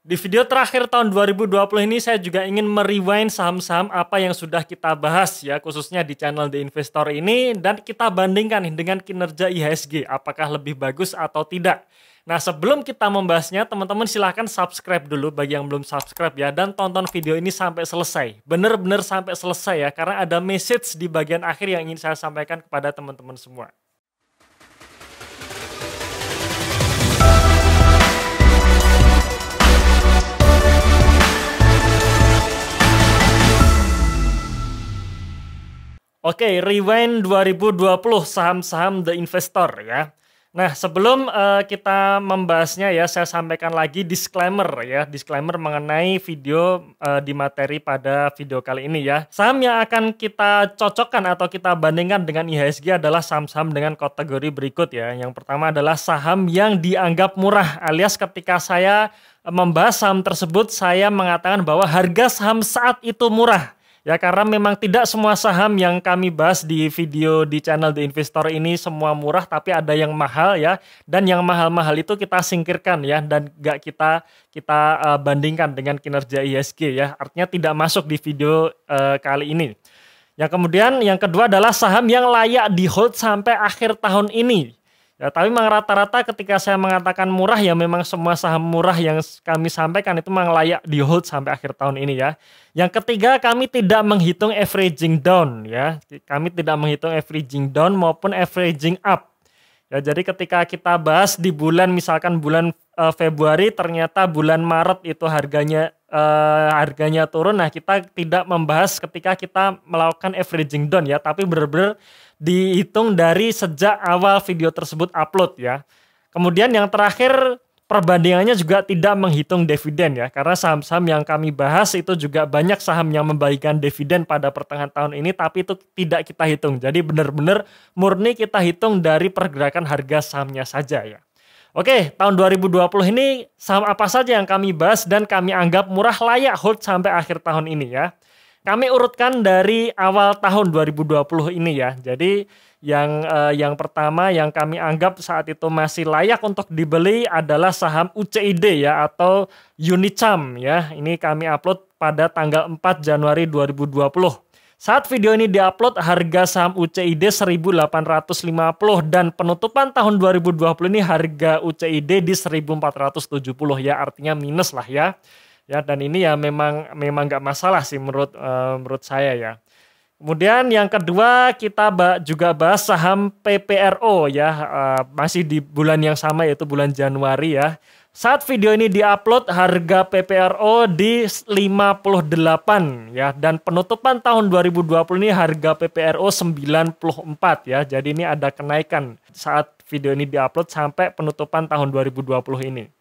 Di video terakhir tahun 2020 ini saya juga ingin merewind saham-saham apa yang sudah kita bahas ya, khususnya di channel The Investor ini, dan kita bandingkan nih dengan kinerja IHSG, apakah lebih bagus atau tidak. Nah, sebelum kita membahasnya, teman-teman silahkan subscribe dulu bagi yang belum subscribe ya, dan tonton video ini sampai selesai. Bener-bener sampai selesai ya, karena ada message di bagian akhir yang ingin saya sampaikan kepada teman-teman semua. Oke, rewind 2020 saham-saham The Investor ya. Nah, sebelum kita membahasnya ya, saya sampaikan lagi disclaimer ya, disclaimer mengenai video di materi pada video kali ini ya. Saham yang akan kita cocokkan atau kita bandingkan dengan IHSG adalah saham-saham dengan kategori berikut ya. Yang pertama adalah saham yang dianggap murah, alias ketika saya membahas saham tersebut, saya mengatakan bahwa harga saham saat itu murah. Ya, karena memang tidak semua saham yang kami bahas di video di channel The Investor ini semua murah, tapi ada yang mahal ya. Dan yang mahal-mahal itu kita singkirkan ya, dan gak kita bandingkan dengan kinerja IHSG ya. Artinya tidak masuk di video kali ini. Yang kemudian yang kedua adalah saham yang layak di hold sampai akhir tahun ini. Ya, tapi memang rata-rata ketika saya mengatakan murah ya memang semua saham murah yang kami sampaikan itu memang layak di hold sampai akhir tahun ini ya. Yang ketiga, kami tidak menghitung averaging down ya. Kami tidak menghitung averaging down maupun averaging up. Ya, jadi ketika kita bahas di bulan misalkan bulan Februari ternyata bulan Maret itu harganya turun. Nah, kita tidak membahas ketika kita melakukan averaging down ya, tapi benar-benar dihitung dari sejak awal video tersebut upload ya. Kemudian yang terakhir, perbandingannya juga tidak menghitung dividen ya, karena saham-saham yang kami bahas itu juga banyak saham yang membagikan dividen pada pertengahan tahun ini, tapi itu tidak kita hitung. Jadi benar-benar murni kita hitung dari pergerakan harga sahamnya saja ya. Oke, tahun 2020 ini saham apa saja yang kami bahas dan kami anggap murah layak hold sampai akhir tahun ini ya. Kami urutkan dari awal tahun 2020 ini ya. Jadi yang pertama yang kami anggap saat itu masih layak untuk dibeli adalah saham UCID ya, atau Unicam ya. Ini kami upload pada tanggal 4 Januari 2020. Saat video ini diupload, harga saham UCID 1.850 dan penutupan tahun 2020 ini harga UCID di 1.470 ya, artinya minus lah ya. Ya, dan ini ya memang nggak masalah sih menurut saya ya. Kemudian yang kedua kita juga bahas saham PPRO ya, masih di bulan yang sama yaitu bulan Januari ya. Saat video ini diupload harga PPRO di 58 ya, dan penutupan tahun 2020 ini harga PPRO 94 ya. Jadi ini ada kenaikan saat video ini diupload sampai penutupan tahun 2020 ini.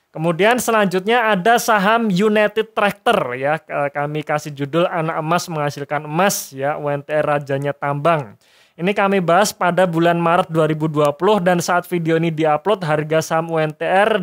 Kemudian selanjutnya ada saham United Tractor ya, kami kasih judul anak emas menghasilkan emas ya, UNTR rajanya tambang. Ini kami bahas pada bulan Maret 2020 dan saat video ini diupload harga saham UNTR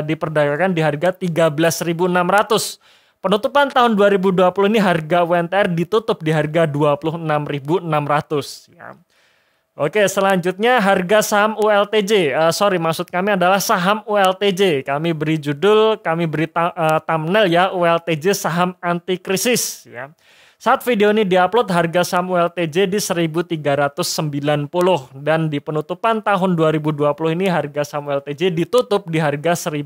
diperdagangkan di harga 13.600. Penutupan tahun 2020 ini harga UNTR ditutup di harga 26.600 ya. Oke, selanjutnya harga saham ULTJ. Maksud kami adalah saham ULTJ. Kami beri judul, kami beri thumbnail ya, ULTJ saham anti krisis ya. Saat video ini diupload harga saham ULTJ di 1.390 dan di penutupan tahun 2020 ini harga saham ULTJ ditutup di harga 1.600.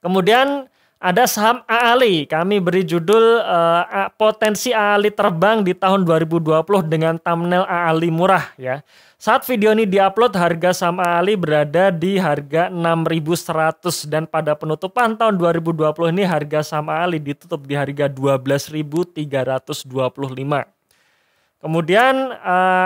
Kemudian ada saham AALI, kami beri judul potensi AALI terbang di tahun 2020 dengan thumbnail AALI murah ya. Saat video ini diupload harga saham AALI berada di harga 6.100 dan pada penutupan tahun 2020 ini harga saham AALI ditutup di harga 12.325. Kemudian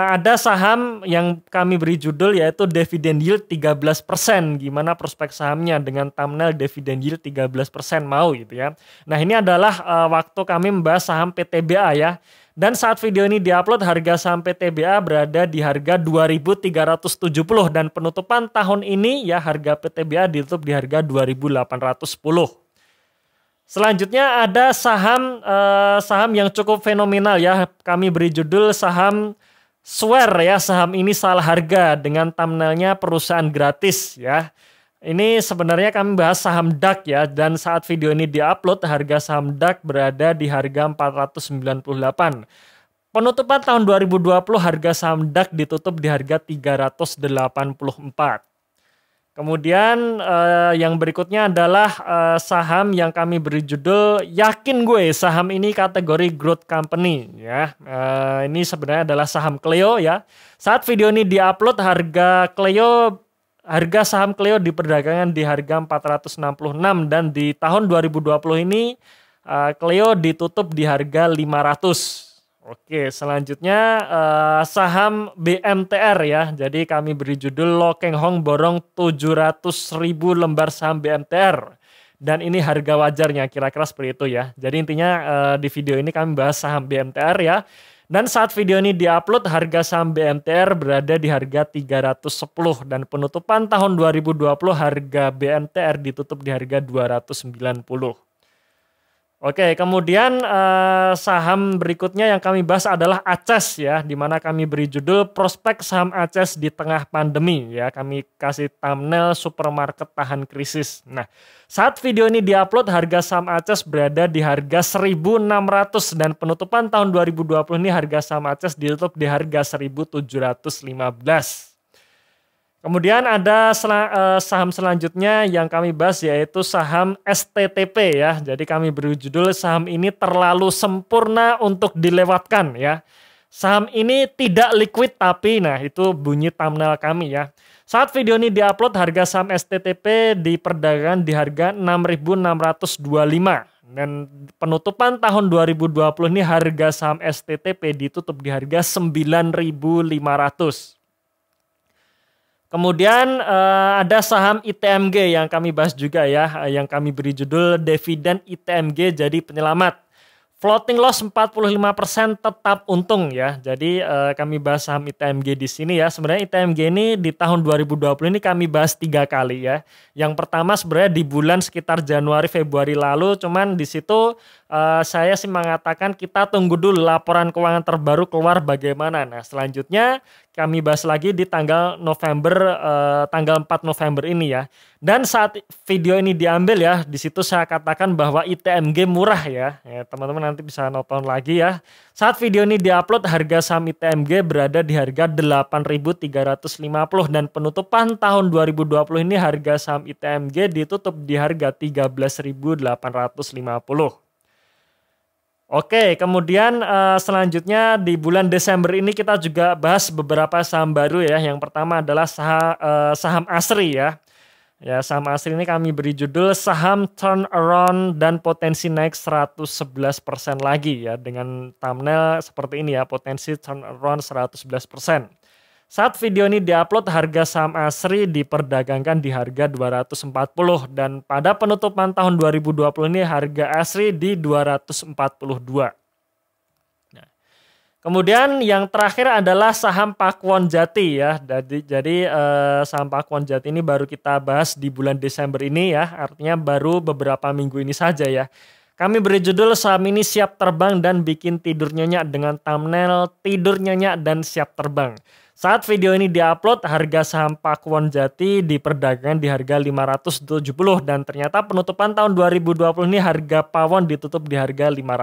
ada saham yang kami beri judul yaitu dividend yield 13%. Gimana prospek sahamnya dengan thumbnail dividend yield 13%, mau gitu ya. Nah, ini adalah waktu kami membahas saham PTBA ya. Dan saat video ini diupload harga saham PTBA berada di harga 2.370 dan penutupan tahun ini ya harga PTBA ditutup di harga 2.810. Selanjutnya ada saham yang cukup fenomenal ya. Kami beri judul saham Swear ya. Saham ini salah harga dengan thumbnailnya perusahaan gratis ya. Ini sebenarnya kami bahas saham DAX ya, dan saat video ini diupload harga saham DAX berada di harga 498. Penutupan tahun 2020 harga saham DAX ditutup di harga 384. Kemudian yang berikutnya adalah saham yang kami beri judul yakin gue saham ini kategori growth company ya. Ini sebenarnya adalah saham Cleo ya. Saat video ini diupload harga saham Cleo diperdagangkan di harga 466 dan di tahun 2020 ini Cleo ditutup di harga 500. Oke, selanjutnya saham BMTR ya. Jadi kami beri judul Lo Keng Hong borong 700.000 lembar saham BMTR. Dan ini harga wajarnya, kira-kira seperti itu ya. Jadi intinya di video ini kami bahas saham BMTR ya. Dan saat video ini diupload harga saham BMTR berada di harga 310 dan penutupan tahun 2020 harga BMTR ditutup di harga 290. Oke, kemudian saham berikutnya yang kami bahas adalah Aces ya, di mana kami beri judul prospek saham Aces di tengah pandemi ya. Kami kasih thumbnail supermarket tahan krisis. Nah, saat video ini diupload harga saham Aces berada di harga 1.600 dan penutupan tahun 2020 ini harga saham Aces ditutup di harga 1.715. Kemudian ada saham selanjutnya yang kami bahas yaitu saham STTP ya. Jadi kami beri judul saham ini terlalu sempurna untuk dilewatkan ya. Saham ini tidak liquid tapi nah itu bunyi thumbnail kami ya. Saat video ini diupload harga saham STTP diperdagangkan di harga 6.625 dan penutupan tahun 2020 ini harga saham STTP ditutup di harga 9.500. Kemudian ada saham ITMG yang kami bahas juga ya, yang kami beri judul Dividen ITMG jadi penyelamat. Floating loss 45% tetap untung ya. Jadi kami bahas saham ITMG di sini ya. Sebenarnya ITMG ini di tahun 2020 ini kami bahas 3 kali ya. Yang pertama sebenarnya di bulan sekitar Januari Februari lalu, cuman di situ saya sih mengatakan kita tunggu dulu laporan keuangan terbaru keluar bagaimana. Nah, selanjutnya kami bahas lagi di tanggal 4 November ini ya. Dan saat video ini diambil ya, di situ saya katakan bahwa ITMG murah ya. Ya, teman-teman nanti bisa nonton lagi ya. Saat video ini diupload harga saham ITMG berada di harga 8.350 dan penutupan tahun 2020 ini harga saham ITMG ditutup di harga 13.850. Oke, kemudian selanjutnya di bulan Desember ini kita juga bahas beberapa saham baru ya. Yang pertama adalah saham ASRI ya. Ya, saham ASRI ini kami beri judul saham turnaround dan potensi naik 111% lagi ya. Dengan thumbnail seperti ini ya, potensi turnaround 111%. Saat video ini diupload harga saham ASRI diperdagangkan di harga 240 dan pada penutupan tahun 2020 ini harga ASRI di 242. Nah, kemudian yang terakhir adalah saham Pakuwon Jati ya. Jadi saham Pakuwon Jati ini baru kita bahas di bulan Desember ini ya. Artinya baru beberapa minggu ini saja ya. Kami beri judul saham ini siap terbang dan bikin tidur nyenyak dengan thumbnail tidur nyenyak dan siap terbang. Saat video ini diupload, harga saham Pakuwon Jati diperdagangkan di harga 570 dan ternyata penutupan tahun 2020 ini harga pawon ditutup di harga 510.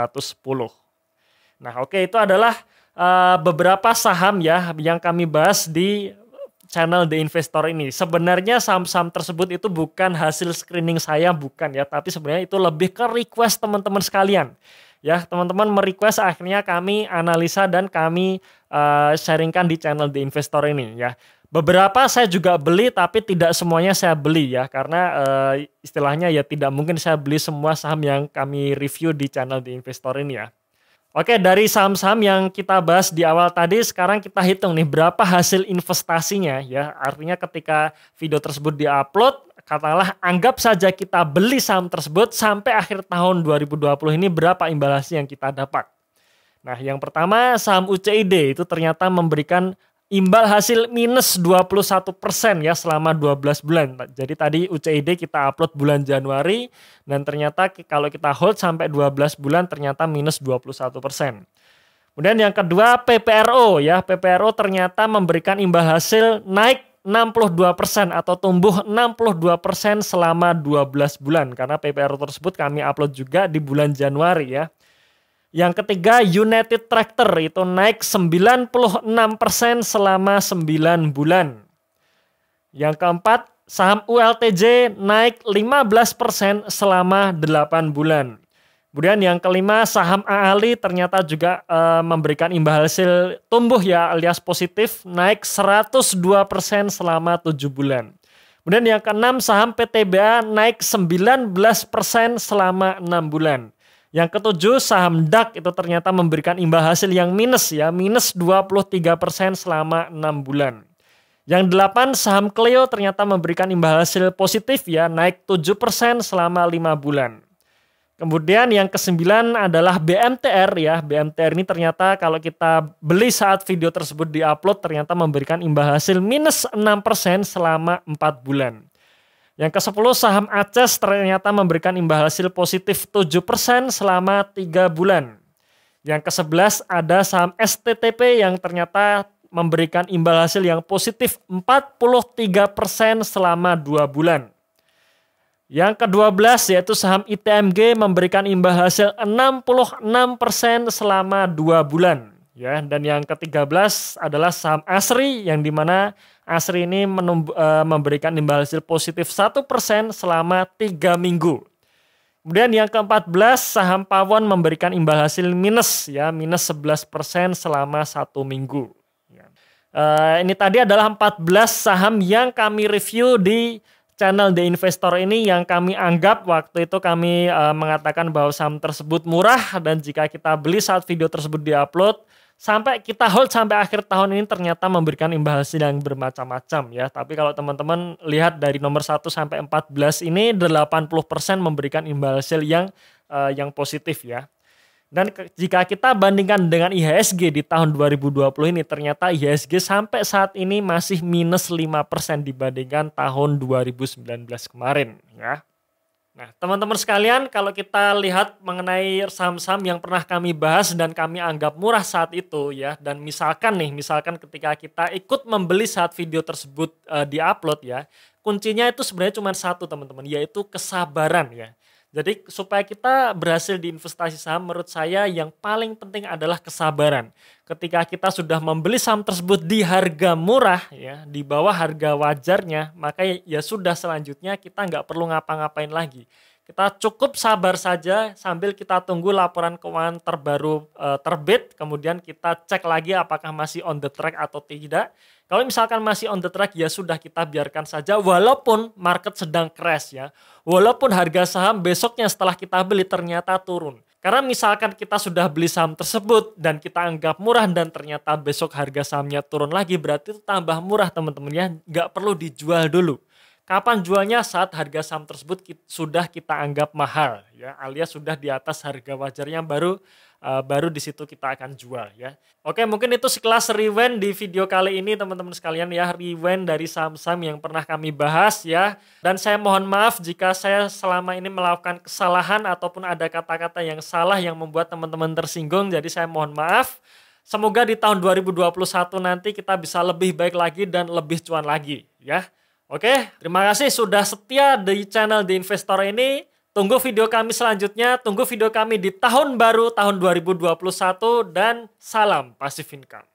Nah, oke, itu adalah beberapa saham ya yang kami bahas di channel The Investor ini. Sebenarnya saham-saham tersebut itu bukan hasil screening saya, bukan ya, tapi sebenarnya itu lebih ke request teman-teman sekalian. Ya, teman-teman merequest akhirnya kami analisa dan kami sharingkan di channel The Investor ini ya. Beberapa saya juga beli tapi tidak semuanya saya beli ya. Karena istilahnya ya tidak mungkin saya beli semua saham yang kami review di channel The Investor ini ya. Oke, dari saham-saham yang kita bahas di awal tadi, sekarang kita hitung nih berapa hasil investasinya ya. Artinya ketika video tersebut diupload, katakanlah anggap saja kita beli saham tersebut sampai akhir tahun 2020 ini berapa imbal hasil yang kita dapat. Nah, yang pertama saham UCID itu ternyata memberikan imbal hasil minus 21% ya selama 12 bulan. Jadi tadi UCID kita upload bulan Januari dan ternyata kalau kita hold sampai 12 bulan ternyata minus 21%. Kemudian yang kedua PPRO ya. PPRO ternyata memberikan imbal hasil naik 62% atau tumbuh 62% selama 12 bulan. Karena PPRU tersebut kami upload juga di bulan Januari ya. Yang ketiga, United Tractor itu naik 96% selama 9 bulan. Yang keempat, saham ULTJ naik 15% selama 8 bulan. Kemudian yang kelima, saham AALI ternyata juga memberikan imbal hasil tumbuh ya alias positif, naik 102% selama 7 bulan. Kemudian yang keenam, saham PTBA naik 19% selama 6 bulan. Yang ketujuh, saham DAX itu ternyata memberikan imbal hasil yang minus ya, minus 23% selama 6 bulan. Yang delapan, saham Clio ternyata memberikan imbal hasil positif ya, naik 7% selama 5 bulan. Kemudian yang kesembilan adalah BMTR ya. BMTR ini ternyata kalau kita beli saat video tersebut diupload ternyata memberikan imbal hasil minus 6% selama 4 bulan. Yang ke-10, saham ACES ternyata memberikan imbal hasil positif 7% selama 3 bulan. Yang ke-11 ada saham STTP yang ternyata memberikan imbal hasil yang positif 43% selama 2 bulan. Yang ke-12 yaitu saham ITMG memberikan imbal hasil 66% selama 2 bulan. Ya, dan yang ke-13 adalah saham ASRI yang dimana ASRI ini memberikan imbal hasil positif 1% selama 3 minggu. Kemudian yang ke-14 saham Pawon memberikan imbal hasil minus ya, minus 11% selama 1 minggu. Ya. Ini tadi adalah 14 saham yang kami review di channel The Investor ini yang kami anggap waktu itu kami mengatakan bahwa saham tersebut murah dan jika kita beli saat video tersebut diupload sampai kita hold sampai akhir tahun ini ternyata memberikan imbal hasil yang bermacam-macam ya. Tapi kalau teman-teman lihat dari nomor 1 sampai 14 ini 80% memberikan imbal hasil yang positif ya. Dan jika kita bandingkan dengan IHSG di tahun 2020 ini ternyata IHSG sampai saat ini masih minus 5% dibandingkan tahun 2019 kemarin ya. Nah teman-teman sekalian kalau kita lihat mengenai saham-saham yang pernah kami bahas dan kami anggap murah saat itu ya. Dan misalkan ketika kita ikut membeli saat video tersebut diupload ya. Kuncinya itu sebenarnya cuma satu teman-teman, yaitu kesabaran ya. Jadi supaya kita berhasil di investasi saham menurut saya yang paling penting adalah kesabaran. Ketika kita sudah membeli saham tersebut di harga murah ya, di bawah harga wajarnya, maka ya sudah selanjutnya kita nggak perlu ngapa-ngapain lagi. Kita cukup sabar saja sambil kita tunggu laporan keuangan terbaru terbit, kemudian kita cek lagi apakah masih on the track atau tidak. Kalau misalkan masih on the track ya sudah kita biarkan saja walaupun market sedang crash ya. Walaupun harga saham besoknya setelah kita beli ternyata turun. Karena misalkan kita sudah beli saham tersebut dan kita anggap murah dan ternyata besok harga sahamnya turun lagi berarti itu tambah murah teman-teman ya. Nggak perlu dijual dulu. Kapan jualnya? Saat harga saham tersebut sudah kita anggap mahal ya, alias sudah di atas harga wajarnya baru di situ kita akan jual ya. Oke, mungkin itu sekelas rewind di video kali ini teman-teman sekalian ya, rewind dari saham-saham yang pernah kami bahas ya. Dan saya mohon maaf jika saya selama ini melakukan kesalahan ataupun ada kata-kata yang salah yang membuat teman-teman tersinggung. Jadi saya mohon maaf. Semoga di tahun 2021 nanti kita bisa lebih baik lagi dan lebih cuan lagi ya. Oke, terima kasih sudah setia di channel The Investor ini. Tunggu video kami selanjutnya, tunggu video kami di tahun baru tahun 2021 dan salam passive income.